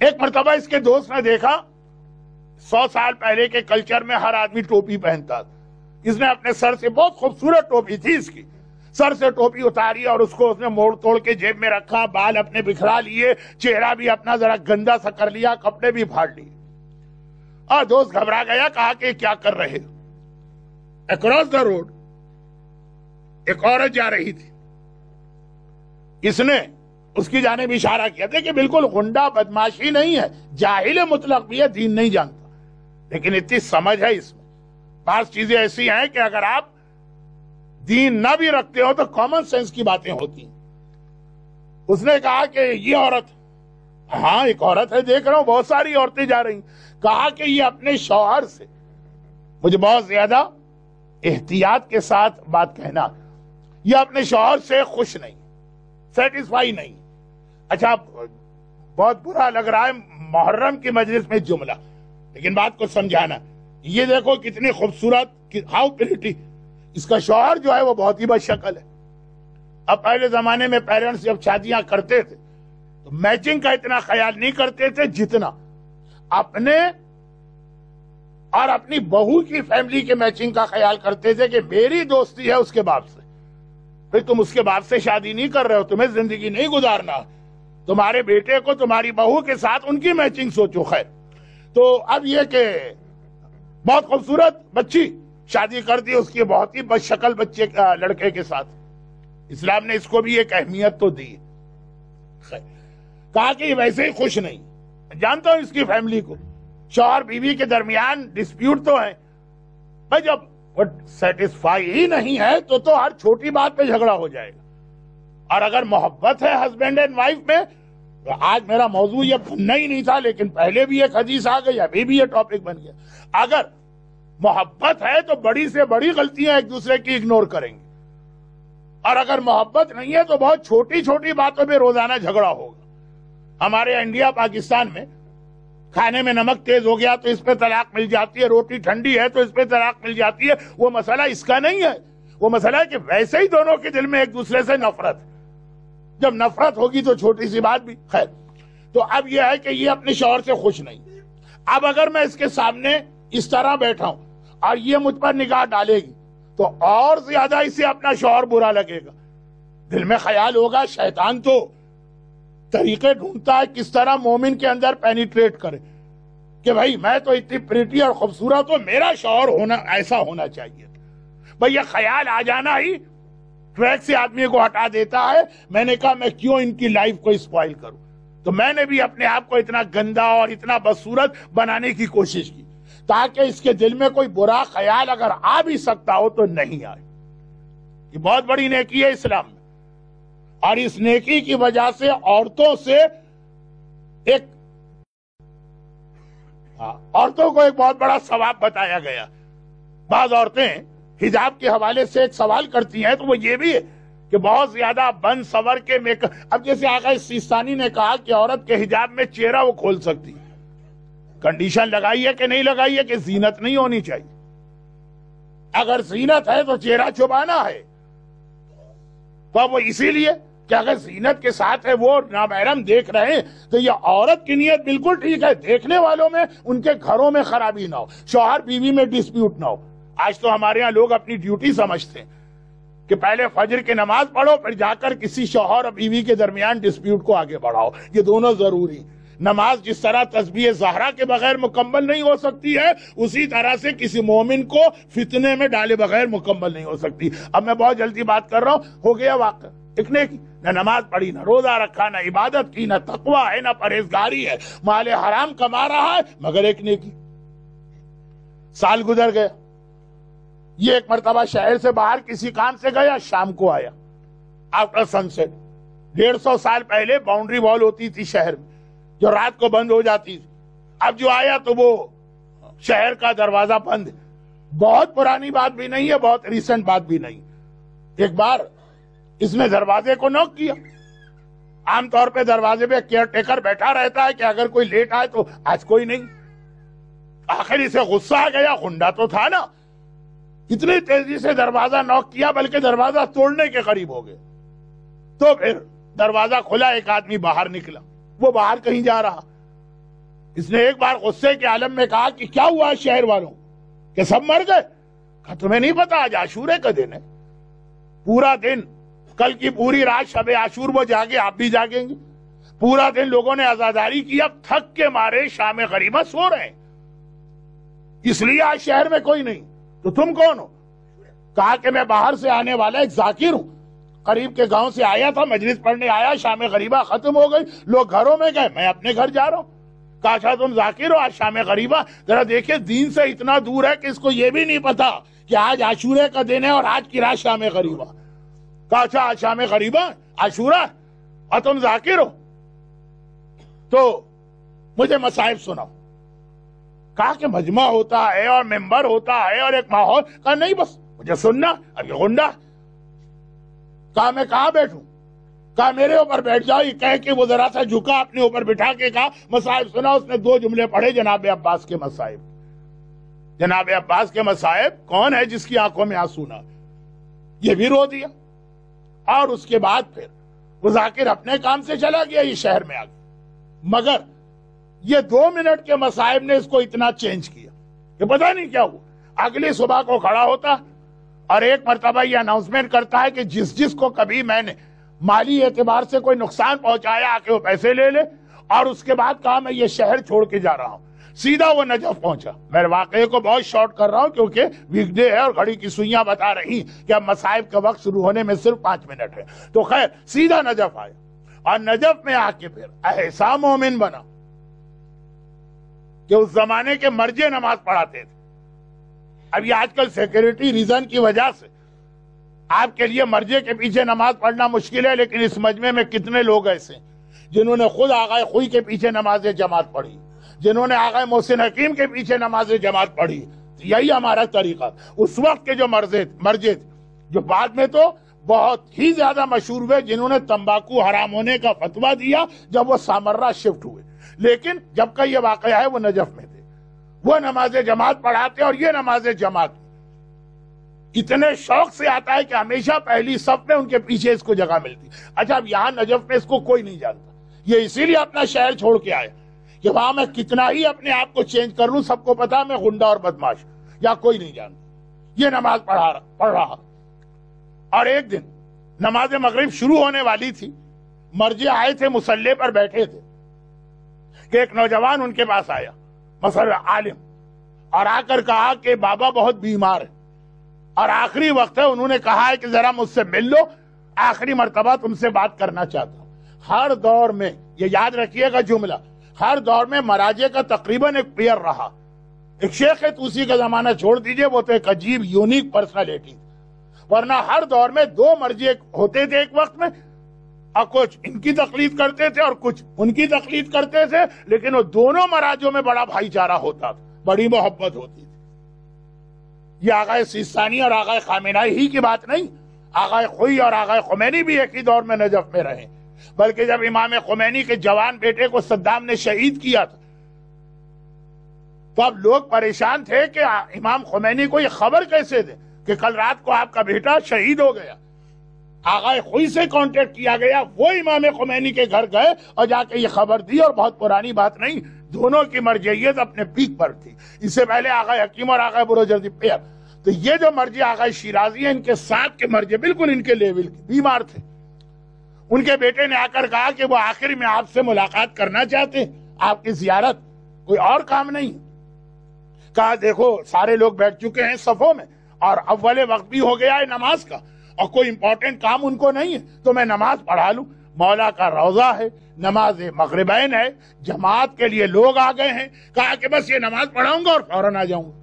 ایک مرتبہ اس کے دوست نے دیکھا 100 سال پہلے کے کلچر میں ہر آدمی ٹوپی پہنتا تھا. اس نے اپنے سر سے، بہت خوبصورت ٹوپی تھی اس کی، سر سے ٹوپی اتاری اور اس کو اس نے موڑ توڑ کے جیب میں رکھا، بال اپنے بکھرا لیے، چہرہ بھی اپنا ذرا گندا سا کر لیا، کپڑے بھی پھاڑ لیے. اور دوست گھبرا گیا، کہا کہ کیا کر رہے ہو؟ اکراس دا روڈ ایک عورت جا رہی تھی، اس نے اس کی جانب اشارہ کیا. دیکھیں بالکل غنڈہ بدماشی نہیں ہے، جاہل مطلق بھی ہے، دین نہیں جانتا، لیکن اتنی سمجھ ہے اس میں. بعض چیزیں ایسی ہیں کہ اگر آپ دین نہ بھی رکھتے ہو تو کامن سینس کی باتیں ہوتی ہیں. اس نے کہا کہ یہ عورت، ہاں ایک عورت ہے، دیکھ رہا ہوں بہت ساری عورتیں جا رہی. کہا کہ یہ اپنے شوہر سے، مجھے بہت زیادہ احتیاط کے ساتھ بات کہنا، یہ اپنے شوہر سے خوش نہیں، سیٹسفائی نہیں. اچھا بہت برا لگ رہا ہے محرم کی مجلس میں جملہ، لیکن بات کو سمجھانا. یہ دیکھو کتنی خوبصورت، ہاؤ پریٹی. اس کا شوہر جو ہے وہ بہت ہی بد شکل ہے. اب پہلے زمانے میں پیرنٹس جب شادیاں کرتے تھے تو میچنگ کا اتنا خیال نہیں کرتے تھے جتنا اپنے اور اپنی بہو کی فیملی کے میچنگ کا خیال کرتے تھے کہ میری دوستی ہے اس کے باپ سے. پھر تم اس کے باپ سے شادی نہیں کر رہے ہو، تمہیں زندگی نہیں گزارنا، تمہارے بیٹے کو تمہاری بہو کے ساتھ ان کی میچنگ سوچو. خیر، تو اب یہ کہ بہت خوبصورت بچی شادی کر دی اس کی بہت ہی بد شکل بچے لڑکے کے ساتھ. اسلام نے اس کو بھی ایک اہمیت تو دی. کہا کہ یہ ویسے ہی خوش نہیں. جانتا ہوں اس کی فیملی کو، شوہر بیوی کے درمیان ڈسپیوٹ تو ہے بھائی، جب سیٹسفائی ہی نہیں ہے تو ہر چھوٹی بات پہ جھگڑا ہو جائے گا. اور اگر محبت ہے ہسبینڈ اینڈ وائف میں، آج میرا موضوع یہ بننا ہی نہیں تھا لیکن پہلے بھی ایک حدیث آ گئی، ابھی بھی یہ ٹاپک بن گیا. اگر محبت ہے تو بڑی سے بڑی غلطیاں ایک دوسرے کی اگنور کریں گے، اور اگر محبت نہیں ہے تو بہت چھوٹی چھوٹی باتوں پہ روزانہ جھگڑا ہوگا. ہمارے انڈیا پاکستان میں کھانے میں نمک تیز ہو گیا تو اس پہ طلاق مل جاتی ہے، روٹی ٹھنڈی ہے تو اس پہ طلاق مل جاتی ہے. وہ مسئلہ اس کا نہیں ہے، وہ مسئلہ ہے کہ ویسے ہی دونوں کے دل میں ایک دوسرے سے نفرت. جب نفرت ہوگی تو چھوٹی سی بات بھی. خیر، تو اب یہ ہے کہ یہ اپنے شوہر سے خوش نہیں. اب اگر میں اس کے سامنے اس طرح بیٹھا ہوں اور یہ مجھ پر نگاہ ڈالے گی تو اور زیادہ اسے اپنا شوہر برا لگے گا. دل میں خیال ہوگا شیطان تو طریقے ڈھونڈتا ہے کس طرح مومن کے اندر پینیٹریٹ کرے کہ بھائی میں تو اتنی پریٹی اور خوبصورت ہوں، میرا شوہر ہونا ایسا ہونا چاہیے. بھائی یہ خیال آ جانا ہی ٹریک سے آدمی کو ہٹا دیتا ہے. میں نے کہا میں کیوں ان کی لائف کو اسپوائل کروں، تو میں نے بھی اپنے آپ کو اتنا گندا اور اتنا بدصورت بنانے کی کوشش کی تاکہ اس کے دل میں کوئی برا خیال اگر آ بھی سکتا ہو تو نہیں آئے. یہ بہت بڑی نیکی ہے اسلام میں، اور اس نیکی کی وجہ سے عورتوں سے عورتوں کو ایک بہت بڑا ثواب بتایا گیا. بعض عورتیں حجاب کے حوالے سے ایک سوال کرتی ہیں تو وہ یہ بھی ہے کہ بہت زیادہ بن سور کے میک اب جیسے آقا سیستانی نے کہا کہ عورت کے حجاب میں چہرہ وہ کھول سکتی، کنڈیشن لگائی ہے کہ نہیں لگائی ہے کہ زینت نہیں ہونی چاہیے. اگر زینت ہے تو چہرہ چھپانا ہے، تو وہ اسی لیے کہ اگر زینت کے ساتھ ہے وہ نامحرم دیکھ رہے ہیں تو یہ عورت کی نیت بالکل ٹھیک ہے، دیکھنے والوں میں ان کے گھروں میں خرابی نہ ہو، شوہر بیوی میں ڈسپیوٹ نہ ہو. آج تو ہمارے ہاں لوگ اپنی ڈیوٹی سمجھتے ہیں کہ پہلے فجر کی نماز پڑھو پھر جا کر کسی شوہر اور بیوی کے درمیان ڈسپیوٹ کو آگے بڑھاؤ. یہ دونوں ضروری. نماز جس طرح تسبیح زہرا کے بغیر مکمل نہیں ہو سکتی ہے، اسی طرح سے کسی مومن کو فتنے میں ڈالے بغیر مکمل نہیں ہو سکتی. اب میں بہت جلدی بات کر رہا ہوں. ہو گیا واقعہ ایک نیکی، نہ نماز پڑھی، نہ روزہ رکھا، نہ عبادت کی، نہ تقوی ہے، نہ پرہیزگاری ہے، مال حرام کما رہا ہے، مگر ایک نیکی. سال گزر گیا، یہ ایک مرتبہ شہر سے باہر کسی کام سے گیا، شام کو آیا آفٹر سن سیٹ. 150 سال پہلے باؤنڈری وال ہوتی تھی شہر میں جو رات کو بند ہو جاتی تھی. اب جو آیا تو وہ شہر کا دروازہ بند ہے. بہت پرانی بات بھی نہیں ہے، بہت ریسنٹ بات بھی نہیں. ایک بار اس نے دروازے کو نوک کیا. عام طور پہ دروازے پہ کیئر ٹیکر بیٹھا رہتا ہے کہ اگر کوئی لیٹ آئے تو آج کوئی نہیں. آخر اسے غصہ آ گیا، غنڈا تو تھا نا، اتنی تیزی سے دروازہ نوک کیا بلکہ دروازہ توڑنے کے قریب ہو گئے. تو پھر دروازہ کھلا، ایک آدمی باہر نکلا. وہ باہر کہیں جا رہا، اس نے ایک بار غصے کے عالم میں کہا کہ کیا ہوا شہر والوں کہ سب مر گئے؟ کہا تمہیں نہیں پتا آج عاشورے کا دن ہے، پورا دن، کل کی پوری رات شب عاشور وہ جاگے، آپ بھی جاگیں گے، پورا دن لوگوں نے عزاداری کی، اب تھک کے مارے شام غریبہ سو رہے ہیں، اس لیے آج شہر میں کوئی نہیں۔ تو تم کون ہو؟ کہا کہ میں باہر سے آنے والا ایک ذاکر ہوں، قریب کے گاؤں سے آیا تھا، مجلس پڑھنے آیا، شام غریبہ ختم ہو گئی، لوگ گھروں میں گئے، میں اپنے گھر جا رہا ہوں۔ کہا اچھا تم ذاکر ہو، آج شام غریبہ؟ ذرا دیکھیں دین سے اتنا دور ہے کہ اس کو یہ بھی نہیں پتا کہ آج عاشورے کا دن ہے اور آج کی رات شام غریبہ۔ کہا اچھا آج شام غریبہ، عاشورہ، اور تم ذاکر ہو، تو مجھے مصائب سناؤ۔ کہا کہ مجمع ہوتا ہے اور ممبر ہوتا ہے اور ایک ماحول۔ کہا نہیں بس مجھے سننا، اب یہ غنڈہ۔ کہا میں کہاں بیٹھوں؟ کہا میرے اوپر بیٹھ جاؤ۔ یہ کہہ کے وہ ذرا سا جھکا، اپنے اوپر بٹھا کے کہا مصائب سنا۔ اس نے 2 جملے پڑھے، جناب عباس کے مصائب۔ جناب عباس کے مصائب، کون ہے جس کی آنکھوں میں آنسو نہ؟ یہ بھی رو دیا، اور اس کے بعد پھر وہ ذاکر اپنے کام سے چلا گیا، یہ شہر میں آ گیا۔ مگر یہ 2 منٹ کے مصائب نے اس کو اتنا چینج کیا کہ پتہ نہیں کیا ہوا۔ اگلی صبح کو کھڑا ہوتا اور ایک مرتبہ یہ اناؤنسمنٹ کرتا ہے کہ جس کو کبھی میں نے مالی اعتبار سے کوئی نقصان پہنچایا آ کے وہ پیسے لے لے، اور اس کے بعد کہا میں یہ شہر چھوڑ کے جا رہا ہوں۔ سیدھا وہ نجف پہنچا۔ میں واقعے کو بہت شارٹ کر رہا ہوں کیونکہ ویک ڈے ہے اور گھڑی کی سوئیاں بتا رہی کہ اب مصائب کا وقت شروع ہونے میں صرف 5 منٹ ہے۔ تو خیر سیدھا نجف آیا، اور نجف میں آ کے پھر ایسا مومن بنا کہ اس زمانے کے مرجے نماز پڑھاتے تھے۔ اب یہ آج کل سیکیورٹی ریزن کی وجہ سے آپ کے لیے مرجے کے پیچھے نماز پڑھنا مشکل ہے، لیکن اس مجمع میں کتنے لوگ ایسے جنہوں نے خود آغا خوئی کے پیچھے نماز جماعت پڑھی، جنہوں نے آغا محسن حکیم کے پیچھے نماز جماعت پڑھی۔ یہی ہمارا طریقہ۔ اس وقت کے جو مرجے تھے، جو بعد میں تو بہت ہی زیادہ مشہور ہوئے، جنہوں نے تمباکو حرام ہونے کا فتویٰ دیا جب وہ سامرہ شفٹ ہوئے، لیکن جب کا یہ واقعہ ہے وہ نجف میں تھے، وہ نماز جماعت پڑھاتے، اور یہ نماز جماعت اتنے شوق سے آتا ہے کہ ہمیشہ پہلی صف میں ان کے پیچھے اس کو جگہ ملتی۔ اچھا اب یہاں نجف میں اس کو کوئی نہیں جانتا، یہ اسی لیے اپنا شہر چھوڑ کے آیا کہ وہاں میں کتنا ہی اپنے آپ کو چینج کر لوں، سب کو پتا میں غنڈہ اور بدماش، یا کوئی نہیں جانتا۔ یہ نماز پڑھ رہا، اور ایک دن نماز مغرب شروع ہونے والی تھی، مرجے آئے تھے، مصلی پر بیٹھے تھے کہ ایک نوجوان ان کے پاس آیا، مثلا عالم، اور آ کر کہا کہ بابا بہت بیمار ہے اور آخری وقت ہے، انہوں نے کہا ہے کہ ذرا مجھ سے مل لو، آخری مرتبہ تم سے بات کرنا چاہتا ہوں۔ ہر دور میں یہ یاد رکھیے گا جملہ، ہر دور میں مراجع کا تقریباً ایک پیئر رہا۔ ایک شیخ توسی کا زمانہ چھوڑ دیجئے، وہ تو ایک عجیب یونیک پرسنالٹی تھی، ورنہ ہر دور میں 2 مرجع ہوتے تھے ایک وقت میں، اور کچھ ان کی تقلید کرتے تھے اور کچھ ان کی تقلید کرتے تھے، لیکن وہ دونوں مراجعوں میں بڑا بھائی چارہ ہوتا تھا، بڑی محبت ہوتی تھی۔ یہ آغا سیستانی اور آغا خامنائی ہی کی بات نہیں، آغا خوئی اور آغا خمینی بھی ایک ہی دور میں نجف میں رہے، بلکہ جب امام خمینی کے جوان بیٹے کو صدام نے شہید کیا تھا تو اب لوگ پریشان تھے کہ امام خمینی کو یہ خبر کیسے دیں کہ کل رات کو آپ کا بیٹا شہید ہو گیا۔ آغا خوئی سے کانٹیکٹ کیا گیا، وہ امام خمینی کے گھر گئے اور جا کے یہ خبر دی، اور بہت پرانی بات نہیں، دونوں کی مرجعیت اپنے پیک پر تھی۔ اس سے پہلے آغا حکیم اور آغا بروجردی پیر، تو یہ جو مرجع آغا شیرازی ہیں، ان کے ساتھ کے مرجع بالکل ان کے لیول کے بیمار تھے۔ ان کے بیٹے نے آ کر کہا کہ وہ آخر میں آپ سے ملاقات کرنا چاہتے ہیں، آپ کی زیارت، کوئی اور کام نہیں۔ کہا دیکھو سارے لوگ بیٹھ چکے ہیں صفوں میں، اور اول وقت بھی ہو گیا ہے نماز کا، اور کوئی امپورٹنٹ کام ان کو نہیں ہے، تو میں نماز پڑھا لوں۔ مولا کا روضہ ہے، نماز مغربین ہے، جماعت کے لیے لوگ آ گئے ہیں، کہا کہ بس یہ نماز پڑھاؤں گا اور فوراً آ جاؤں گا۔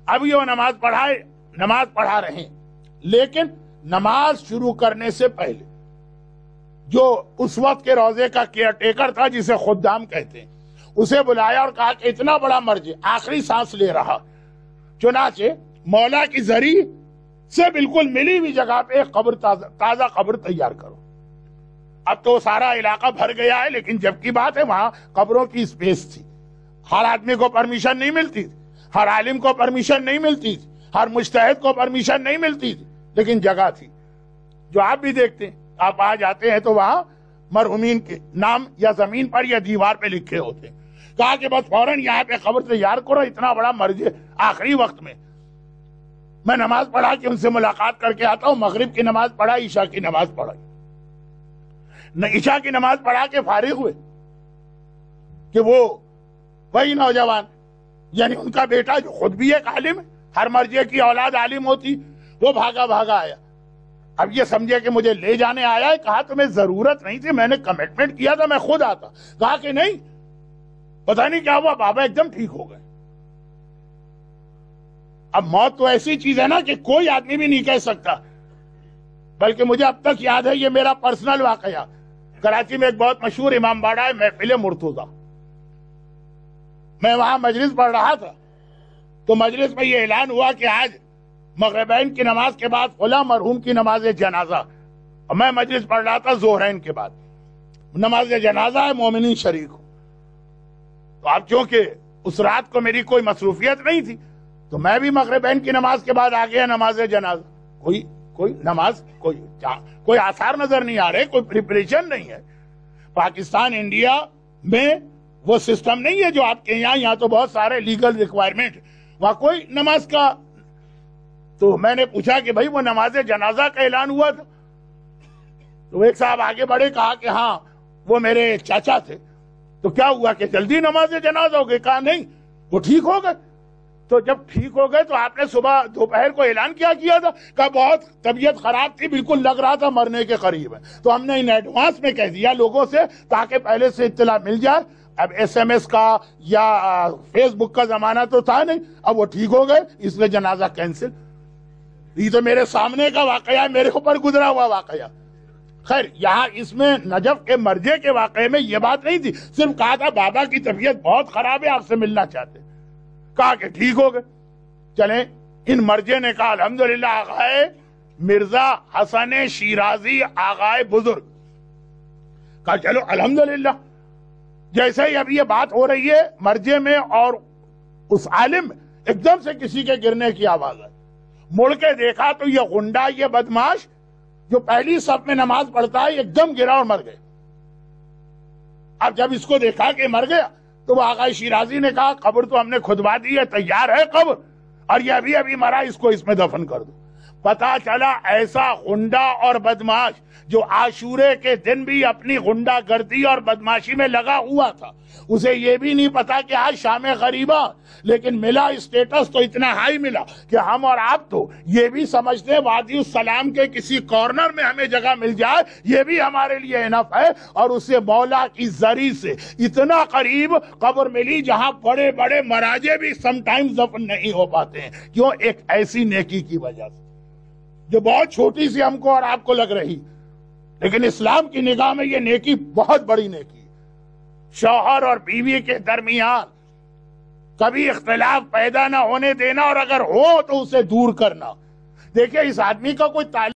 اب یہ نماز پڑھا رہے ہیں، لیکن نماز شروع کرنے سے پہلے جو اس وقت کے روضے کا کیئر ٹیکر تھا، جسے خدام کہتے ہیں، اسے بلایا اور کہا کہ اتنا بڑا مرجع آخری سانس لے رہا، چنانچہ مولا کی زری سے بالکل ملی ہوئی جگہ پہ ایک قبر تازہ قبر تیار کرو۔ اب تو سارا علاقہ بھر گیا ہے، لیکن جب کی بات ہے وہاں قبروں کی اسپیس تھی، ہر آدمی کو پرمیشن نہیں ملتی تھی، ہر عالم کو پرمیشن نہیں ملتی تھی، ہر مجتہد کو پرمیشن نہیں ملتی تھی، لیکن جگہ تھی۔ جو آپ بھی دیکھتے ہیں، آپ آ جاتے ہیں تو وہاں مرحومین کے نام یا زمین پر یا دیوار پہ لکھے ہوتے ہیں۔ کہا کہ بس فوراً یہاں پہ خبر تیار کرو، اتنا بڑا مرض آخری وقت میں نماز پڑھا کہ ان سے ملاقات کر کے آتا ہوں۔ مغرب کی نماز پڑھا، عشاء کی نماز پڑھائی، عشاء کی نماز پڑھا کے فارغ ہوئے کہ وہی نوجوان، یعنی ان کا بیٹا جو خود بھی ایک عالم ہے، ہر مرجع کی اولاد عالم ہوتی، وہ بھاگا آیا۔ اب یہ سمجھے کہ مجھے لے جانے آیا ہے۔ کہا تمہیں ضرورت نہیں تھی، میں نے کمٹمنٹ کیا تھا، میں خود آتا۔ کہا کہ نہیں، پتہ نہیں کیا ہوا، بابا ایک دم ٹھیک ہو گئے۔ اب موت تو ایسی چیز ہے نا کہ کوئی آدمی بھی نہیں کہہ سکتا، بلکہ مجھے اب تک یاد ہے، یہ میرا پرسنل واقعہ، کراچی میں ایک بہت مشہور امام باڑہ ہے، محفل مرتضیٰ، میں وہاں مجلس پڑھ رہا تھا، تو مجلس میں یہ اعلان ہوا کہ آج مغربین کی نماز کے بعد فلاں مرحوم کی نماز جنازہ، اور میں مجلس پڑھ رہا تھا ظہرین کے بعد، نماز جنازہ ہے، مومنین شریک ہوں۔ تو اب چونکہ اس رات کو میری کوئی مصروفیت نہیں تھی، تو میں بھی مغربین کی نماز کے بعد آ گیا نماز جنازہ۔ کوئی نماز، کوئی آثار نظر نہیں آ رہے، کوئی پریپریشن نہیں ہے۔ پاکستان انڈیا میں وہ سسٹم نہیں ہے جو آپ کے یہاں تو بہت سارے لیگل ریکوائرمنٹ، وہاں کوئی نماز کا۔ تو میں نے پوچھا کہ بھائی وہ نماز جنازہ کا اعلان ہوا تھا؟ تو ایک صاحب آگے بڑھے، کہا کہ ہاں وہ میرے چاچا تھے۔ تو کیا ہوا کہ جلدی نماز جنازہ ہو گئی؟ کہا نہیں، وہ ٹھیک ہو گئے۔ تو جب ٹھیک ہو گئے تو آپ نے صبح دوپہر کو اعلان کیا تھا؟ کہا بہت طبیعت خراب تھی، بالکل لگ رہا تھا مرنے کے قریب ہے، تو ہم نے ان ایڈوانس میں کہہ دیا لوگوں سے تاکہ پہلے سے اطلاع مل جائے۔ اب ایس ایم ایس کا یا فیس بک کا زمانہ تو تھا نہیں، اب وہ ٹھیک ہو گئے، اس لیے جنازہ کینسل۔ یہ تو میرے سامنے کا واقعہ ہے، میرے اوپر گزرا ہوا واقعہ۔ خیر، یہاں اس میں نجف کے مرجع کے واقعے میں یہ بات نہیں تھی، صرف کہا تھا بابا کی طبیعت بہت خراب ہے، آپ سے ملنا چاہتے۔ کہا کہ ٹھیک ہو گئے۔ چلیں، ان مرجع نے کہا الحمدللہ آغائے مرزا حسن شیرازی آغائے بزرگ، کہا چلو الحمدللہ۔ جیسے ہی اب یہ بات ہو رہی ہے مرجع میں اور اس عالم میں، ایک دم سے کسی کے گرنے کی آواز آئی۔ مڑ کے دیکھا تو یہ غنڈہ، یہ بدماش جو پہلی صف میں نماز پڑھتا ہے، ایک دم گرا اور مر گئے۔ اب جب اس کو دیکھا کہ مر گیا تو وہ آغا شیرازی نے کہا قبر تو ہم نے کھدوا دی ہے، تیار ہے قبر، اور یہ ابھی مرا، اس کو اس میں دفن کر دو۔ پتا چلا ایسا غنڈہ اور بدماش جو عاشورے کے دن بھی اپنی غنڈہ گردی اور بدماشی میں لگا ہوا تھا، اسے یہ بھی نہیں پتا کہ آج شام غریبہ، لیکن ملا اسٹیٹس تو اتنا ہائی ملا کہ ہم اور آپ تو یہ بھی سمجھتے ہیں وادی السلام کے کسی کارنر میں ہمیں جگہ مل جائے، یہ بھی ہمارے لیے انف ہے، اور اسے مولا کی زری سے اتنا قریب قبر ملی جہاں بڑے بڑے مراجع بھی سم ٹائمز دفن نہیں ہو پاتے ہیں۔ کیوں؟ ایک ایسی نیکی کی وجہ سے جو بہت چھوٹی سی ہم کو اور آپ کو لگ رہی، لیکن اسلام کی نگاہ میں یہ نیکی بہت بڑی نیکی۔ شوہر اور بیوی کے درمیان کبھی اختلاف پیدا نہ ہونے دینا، اور اگر ہو تو اسے دور کرنا۔ دیکھیں، اس آدمی کا کوئی تعلق